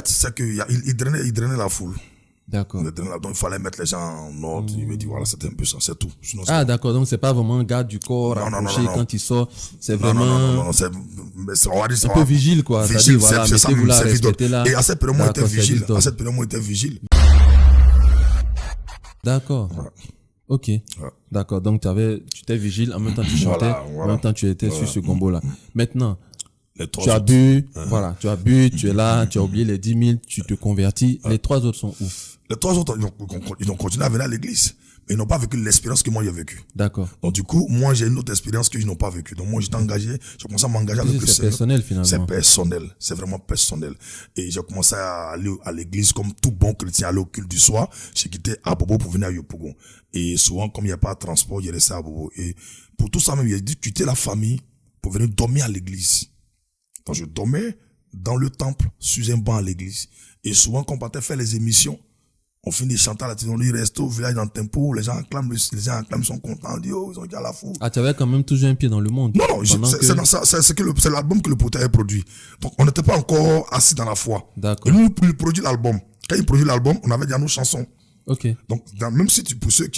C'est qu'il drainait la foule. D'accord. Donc il fallait mettre les gens en ordre. Il me dit voilà, c'était un peu ça, c'est tout. Sinon, d'accord, donc c'est pas vraiment garde du corps approché quand il sort, c'est vraiment non, c'est un peu vigile quoi. Vigile, voilà, mettez-vous là, respectez là. Et à cette période, moi j'étais vigile. D'accord. Voilà. Ok. Voilà. D'accord, donc tu étais vigile, en même temps tu chantais, en même temps tu étais sur ce gombo là. Maintenant, tu as bu, tu as bu, tu es là, tu as oublié les 10 000, tu te convertis. Les 3 autres sont où? Les 3 autres, ils ont continué à venir à l'église. Mais ils n'ont pas vécu l'expérience que moi j'ai vécue. D'accord. Donc du coup, moi j'ai une autre expérience qu'ils n'ont pas vécue. Donc moi j'étais engagé, j'ai commencé à m'engager avec le Seigneur. C'est personnel finalement. C'est personnel, c'est vraiment personnel. Et j'ai commencé à aller à l'église comme tout bon chrétien, aller au culte du soir. J'ai quitté Abobo pour venir à Yopougon. Et souvent, comme il n'y a pas de transport, j'ai resté à Abobo. Et pour tout ça même, il a dit quitter la famille pour venir dormir à l'église. Donc je dormais dans le temple, sur un banc à l'église. Et souvent, quand on partait faire les émissions, on finit de chanter à la télévision, il reste au village dans le tempo, les gens acclament, ils sont contents, on dit, oh, ils ont dit à la foule. Ah, tu avais quand même toujours un pied dans le monde. Non, c'est l'album que le pote avait produit. Donc, on n'était pas encore assis dans la foi. D'accord. Et nous, il produit l'album. Quand il produit l'album, on avait déjà nos chansons. Ok. Donc, même si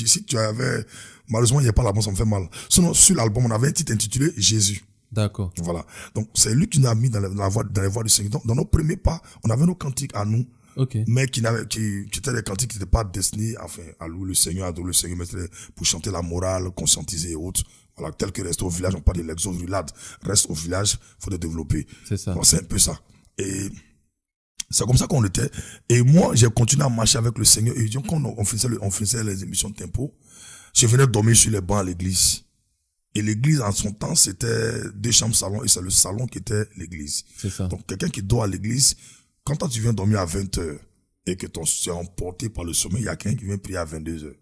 si tu avais, malheureusement, il n'y a pas l'album, ça me fait mal. Sinon, sur l'album, on avait un titre intitulé Jésus. D'accord. Voilà. Donc, c'est lui qui nous a mis dans les voies du Seigneur. Donc, dans nos premiers pas, on avait nos cantiques à nous. Okay. Mais qui étaient des cantiques qui n'étaient pas destinés à louer le Seigneur, à adorer le Seigneur, mais pour chanter la morale, conscientiser et autres. Voilà, tel que rester au village, on parle de l'exo-rulade. Reste au village, faut le développer. C'est ça. Bon, c'est un peu ça. Et c'est comme ça qu'on était. Et moi, j'ai continué à marcher avec le Seigneur. Et quand on faisait les émissions de tempo, je venais dormir sur les bancs à l'église. Et l'église, en son temps, c'était 2 chambres salon et c'est le salon qui était l'église. C'est ça. Donc, quelqu'un qui dort à l'église, quand toi, tu viens dormir à 20h et que tu es emporté par le sommeil, il y a quelqu'un qui vient prier à 22h.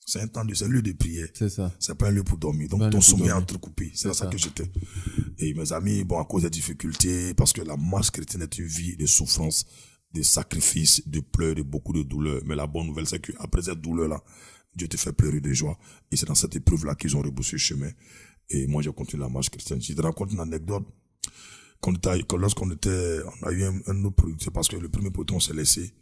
C'est un lieu de prière. C'est ça. C'est pas un lieu pour dormir. Donc, ton sommeil est entrecoupé. C'est ça que j'étais. Et mes amis, bon, à cause des difficultés, parce que la marche chrétienne est une vie de souffrance, de sacrifices, de pleurs, de beaucoup de douleurs. Mais la bonne nouvelle, c'est qu'après cette douleur-là, Dieu te fait pleurer de joie. Et c'est dans cette épreuve-là qu'ils ont rebroussé le chemin. Et moi, j'ai continué la marche chrétienne. Je te raconte une anecdote. Lorsqu'on a eu un autre producteur, parce que le premier producteur, on s'est laissé.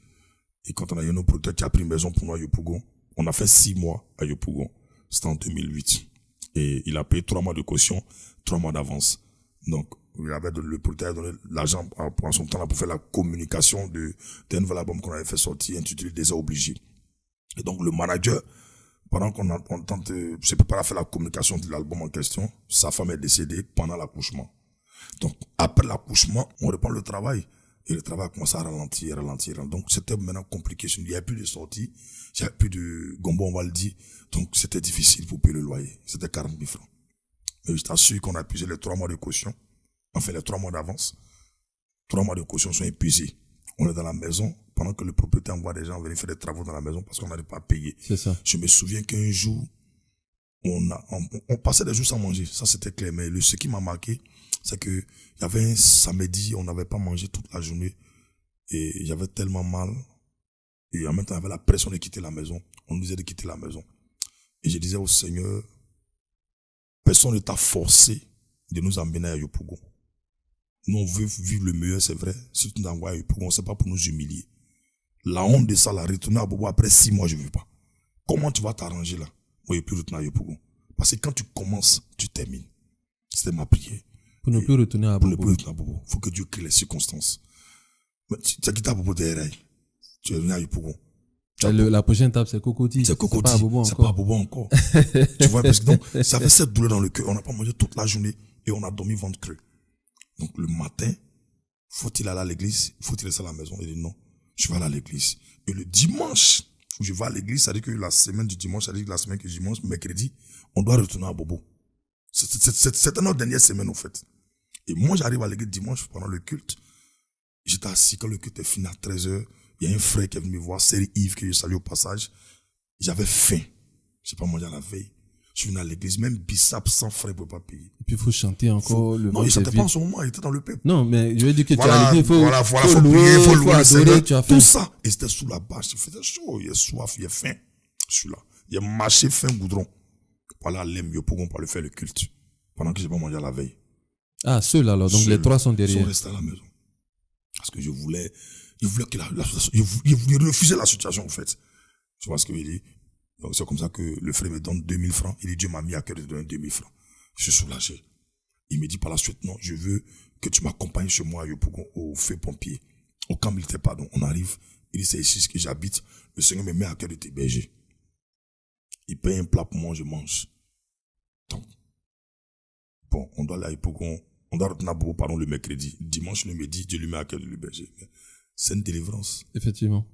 Et quand on a eu un autre producteur qui a pris une maison pour nous à Yopougon, on a fait 6 mois à Yopougon. C'était en 2008. Et il a payé 3 mois de caution, 3 mois d'avance. Donc, le producteur a donné l'argent en son temps là pour faire la communication d'un nouvel album qu'on avait fait sortir, intitulé Désert obligé. Et donc, le manager, pendant on tente, se prépare à faire la communication de l'album en question, sa femme est décédée pendant l'accouchement. Donc, après l'accouchement, on reprend le travail. Et le travail a commencé à ralentir. Donc, c'était maintenant compliqué. Il n'y avait plus de sortie. Il n'y avait plus de gombo, on va le dire. Donc, c'était difficile pour payer le loyer. C'était 40 000 francs. Et je t'assure qu'on a épuisé les 3 mois de caution. Enfin, les 3 mois d'avance. 3 mois de caution sont épuisés. On est dans la maison pendant que le propriétaire envoie des gens venir faire des travaux dans la maison parce qu'on n'arrive pas à payer. C'est ça. Je me souviens qu'un jour, on passait des jours sans manger. Ça, c'était clair. Mais ce qui m'a marqué, c'est que il y avait un samedi, on n'avait pas mangé toute la journée et j'avais tellement mal et en même temps, il y avait la pression de quitter la maison. On nous disait de quitter la maison. Et je disais au Seigneur, personne ne t'a forcé de nous emmener à Yopougon. Nous, on veut vivre le meilleur, c'est vrai. Si tu nous envoies à Yopougon, c'est pas pour nous humilier. La honte de ça, la retourner à Bobo après 6 mois, je veux pas. Comment tu vas t'arranger là? Moi, je ne peux plus retourner à Yopougon. Parce que quand tu commences, tu termines. C'était ma prière. Pour ne plus retourner à Bobo. Pour ne plus retourner à Bobo. Il faut que Dieu crée les circonstances. Mais tu as quitté à Bobo derrière. Tu es venu à Yopougon. La prochaine étape, c'est Cocody. C'est Cocody. C'est pas à Bobo encore. Tu vois, parce que donc, ça fait cette douleur dans le cœur. On n'a pas mangé toute la journée et on a dormi ventre creux. Donc, le matin, faut-il aller à l'église? Faut-il rester à la maison? Il dit non. Je vais aller à l'église. Et le dimanche, où je vais à l'église, ça veut dire que la semaine du dimanche, ça veut dire que la semaine du dimanche, mercredi, on doit retourner à Bobo. C'était notre dernière semaine, en fait. Et moi, j'arrive à l'église dimanche pendant le culte. J'étais assis quand le culte est fini à 13h. Il y a un frère qui est venu me voir, c'est Yves, que je salue au passage. J'avais faim. Je n'ai pas mangé à la veille. Je suis venu à l'église, même bissap sans frais pour ne pas payer. Et puis il faut chanter encore le non, il ne chantait pas en ce moment, il était dans le peuple. Non, mais je veux dire que voilà, tu as l'église, faut prier, il faut louer le Seigneur. Tu as tout ça. Et c'était sous la bâche, il faisait chaud, il est soif, il est faim. Je suis là. Il a marché fin goudron. Voilà, l'aime, il pour le faire le culte. Pendant que je n'ai pas mangé à la veille. Ah, ceux-là, alors. Donc les 3 sont derrière. Ils sont restés à la maison. Parce que je voulais Il voulait que il voulait refuser la situation, en fait. Tu vois ce que je dis? Donc, c'est comme ça que le frère me donne 2000 francs. Il dit, Dieu m'a mis à cœur de donner 2000 francs. Je suis soulagé. Il me dit par la suite, non, je veux que tu m'accompagnes chez moi à Yopougon, au feu pompier, au camp militaire, pardon. On arrive. Il dit, c'est ici que j'habite. Le Seigneur me met à cœur de t'héberger. Il paye un plat pour moi, je mange. Donc, bon, on doit aller à Yopougon. On doit retourner à Bobo, pardon, le mercredi. Dimanche, le midi, Dieu lui met à cœur de l'héberger. C'est une délivrance. Effectivement.